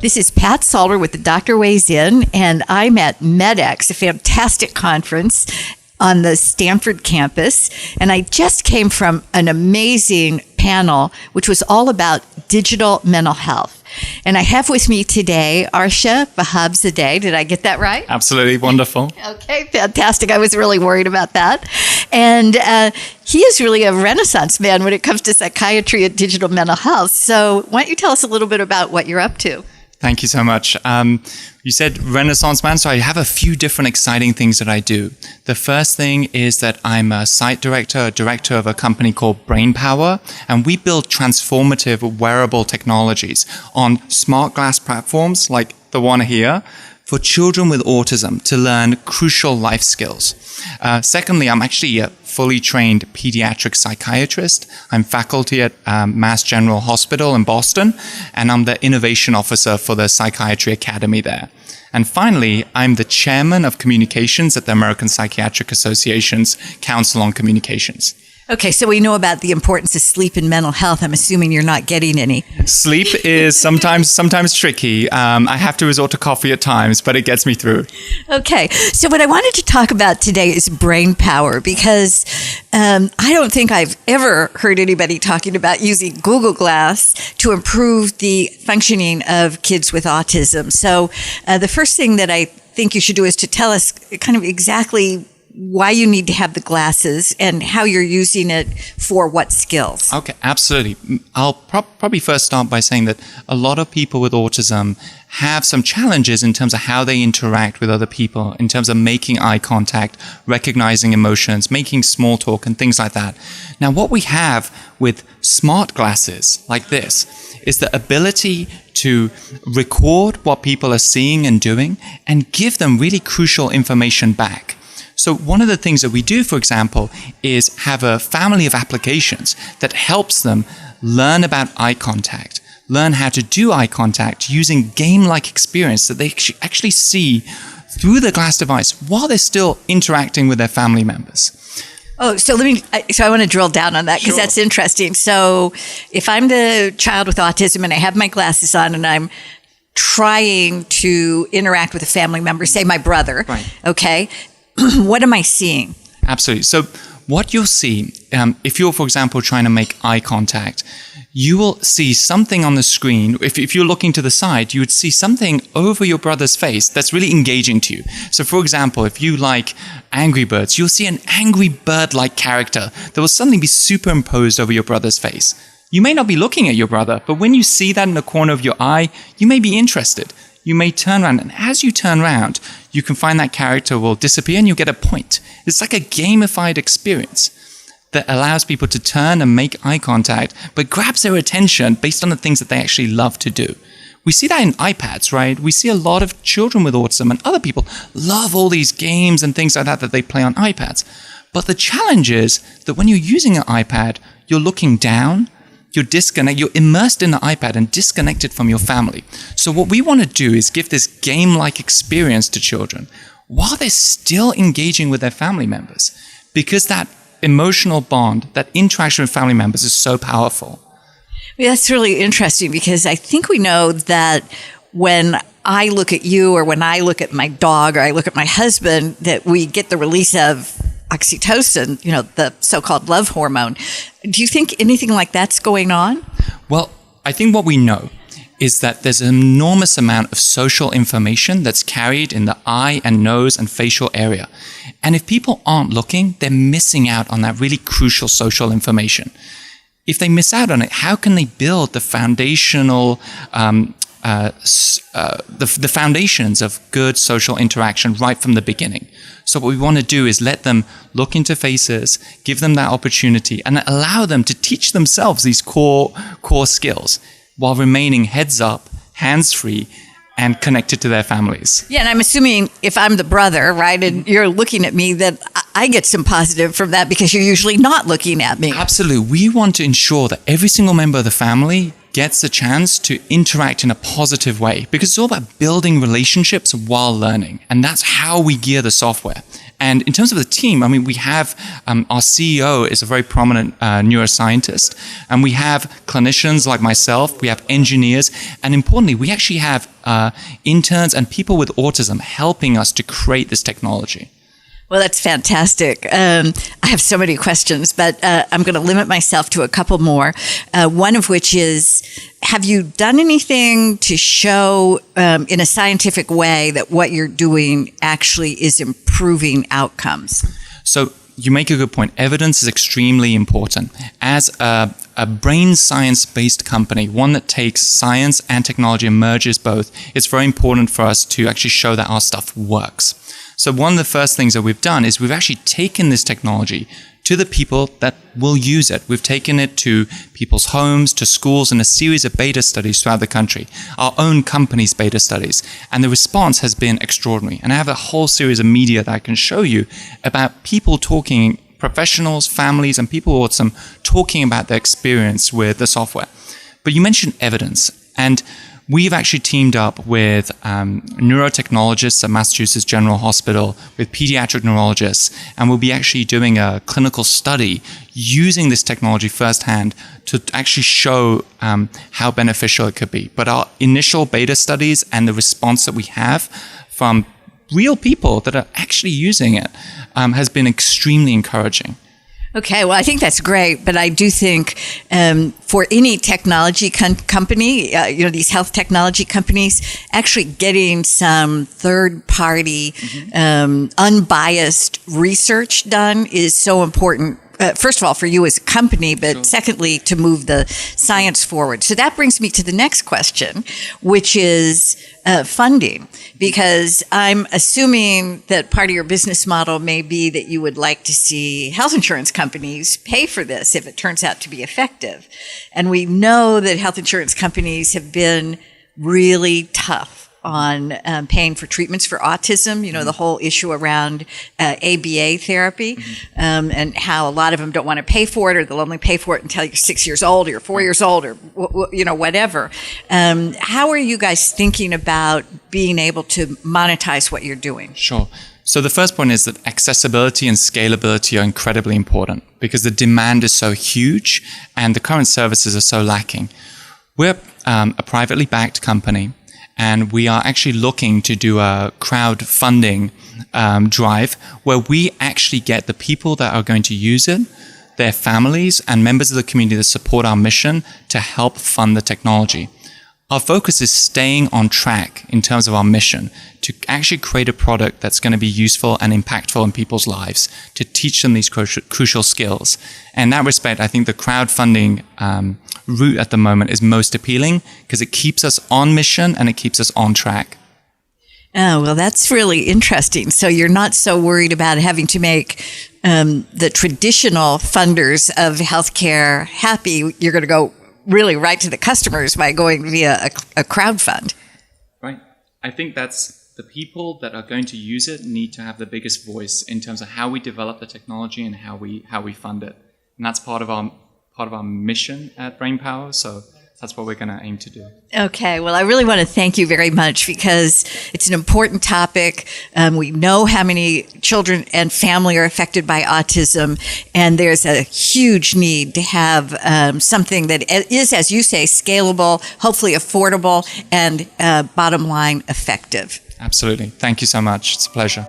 This is Pat Salter with the Doctor Weighs In, and I'm at MedX, a fantastic conference on the Stanford campus. And I just came from an amazing panel, which was all about digital mental health. And I have with me today Arsha Vahabzadeh. Did I get that right? Absolutely wonderful. Okay, fantastic. I was really worried about that. And he is really a renaissance man when it comes to psychiatry and digital mental health. So why don't you tell us a little bit about what you're up to? Thank you so much. You said Renaissance man, so I have a few different exciting things that I do. The first thing is that I'm a site director of a company called BrainPower, and we build transformative wearable technologies on smart glass platforms like the one here for children with autism to learn crucial life skills. Secondly, I'm actually a fully trained pediatric psychiatrist. I'm faculty at Mass General Hospital in Boston, and I'm the innovation officer for the Psychiatry Academy there. And finally, I'm the chairman of communications at the American Psychiatric Association's Council on Communications. Okay, so we know about the importance of sleep and mental health. I'm assuming you're not getting any. Sleep is sometimes tricky. I have to resort to coffee at times, but it gets me through. Okay, so what I wanted to talk about today is brain power, because I don't think I've ever heard anybody talking about using Google Glass to improve the functioning of kids with autism. So the first thing that I think you should do is to tell us kind of exactly why you need to have the glasses and how you're using it for what skills. Okay, absolutely. I'll probably first start by saying that a lot of people with autism have some challenges in terms of how they interact with other people, in terms of making eye contact, recognizing emotions, making small talk, and things like that. Now, what we have with smart glasses like this is the ability to record what people are seeing and doing and give them really crucial information back. So one of the things that we do, for example, is have a family of applications that helps them learn about eye contact, learn how to do eye contact using game-like experience that they actually see through the glass device while they're still interacting with their family members. Oh, so I want to drill down on that because That's interesting. So if I'm the child with autism and I have my glasses on and I'm trying to interact with a family member, say my brother, right. Okay, what am I seeing? Absolutely. So what you'll see, if you're, for example, trying to make eye contact, you will see something on the screen. If you're looking to the side, you would see something over your brother's face that's really engaging to you. So, for example, if you like Angry Birds, you'll see an angry bird-like character that will suddenly be superimposed over your brother's face. You may not be looking at your brother, but when you see that in the corner of your eye, you may be interested. You may turn around, and as you turn around, you can find that character will disappear and you'll get a point. It's like a gamified experience that allows people to turn and make eye contact, but grabs their attention based on the things that they actually love to do. We see that in iPads, right? We see a lot of children with autism and other people love all these games and things like that they play on iPads. But the challenge is that when you're using an iPad, you're looking down, you're immersed in the iPad and disconnected from your family. So what we want to do is give this game-like experience to children while they're still engaging with their family members, because that emotional bond, that interaction with family members is so powerful. Yeah, that's really interesting because I think we know that when I look at you or when I look at my dog or I look at my husband, that we get the release of oxytocin, the so-called love hormone. Do you think anything like that's going on? Well, I think what we know is that there's an enormous amount of social information that's carried in the eye and nose and facial area. And if people aren't looking, they're missing out on that really crucial social information. If they miss out on it, how can they build the foundational the foundations of good social interaction right from the beginning? So what we want to do is let them look into faces, give them that opportunity, and allow them to teach themselves these core skills while remaining heads up, hands free, and connected to their families. Yeah, and I'm assuming if I'm the brother, right, and you're looking at me, that I get some positive from that because you're usually not looking at me. Absolutely. We want to ensure that every single member of the family gets a chance to interact in a positive way, because it's all about building relationships while learning. And that's how we gear the software. And in terms of the team, I mean, we have our CEO is a very prominent neuroscientist, and we have clinicians like myself, we have engineers, and importantly, we actually have interns and people with autism helping us to create this technology. Well, that's fantastic. I have so many questions, but I'm going to limit myself to a couple more. One of which is, have you done anything to show in a scientific way that what you're doing actually is improving outcomes? So you make a good point. Evidence is extremely important. As a brain science-based company, one that takes science and technology and merges both, it's very important for us to actually show that our stuff works. So one of the first things that we've done is we've actually taken this technology to the people that will use it. We've taken it to people's homes, to schools, in a series of beta studies throughout the country, our own company's beta studies. And the response has been extraordinary. And I have a whole series of media that I can show you about people talking, professionals, families, and people with autism talking about their experience with the software. But you mentioned evidence. And we've actually teamed up with neurotechnologists at Massachusetts General Hospital, with pediatric neurologists, and we'll be actually doing a clinical study using this technology firsthand to actually show how beneficial it could be. But our initial beta studies and the response that we have from real people that are actually using it has been extremely encouraging. Okay, well, I think that's great, but I do think for any technology company, these health technology companies, actually getting some third-party, unbiased research done is so important. First of all, for you as a company, but sure, secondly, to move the science forward. So that brings me to the next question, which is funding, because I'm assuming that part of your business model may be that you would like to see health insurance companies pay for this if it turns out to be effective. And we know that health insurance companies have been really tough on paying for treatments for autism, the whole issue around ABA therapy, and how a lot of them don't want to pay for it, or they'll only pay for it until you're 6 years old, or you're 4 years old, or whatever. How are you guys thinking about being able to monetize what you're doing? Sure. So the first point is that accessibility and scalability are incredibly important, because the demand is so huge and the current services are so lacking. We're a privately backed company, and we are actually looking to do a crowdfunding drive where we actually get the people that are going to use it, their families, and members of the community that support our mission to help fund the technology. Our focus is staying on track in terms of our mission to actually create a product that's going to be useful and impactful in people's lives, to teach them these crucial skills. And in that respect, I think the crowdfunding route at the moment is most appealing, because it keeps us on mission and it keeps us on track. Oh, well, that's really interesting. So you're not so worried about having to make the traditional funders of healthcare happy. You're going to go really right to the customers by going via a crowdfund. Right. I think that's the people that are going to use it need to have the biggest voice in terms of how we develop the technology and how we fund it. And that's part of our mission at BrainPower. So that's what we're going to aim to do. Okay. Well, I really want to thank you very much, because it's an important topic. We know how many children and family are affected by autism, and there's a huge need to have something that is, as you say, scalable, hopefully affordable, and bottom line effective. Absolutely. Thank you so much. It's a pleasure.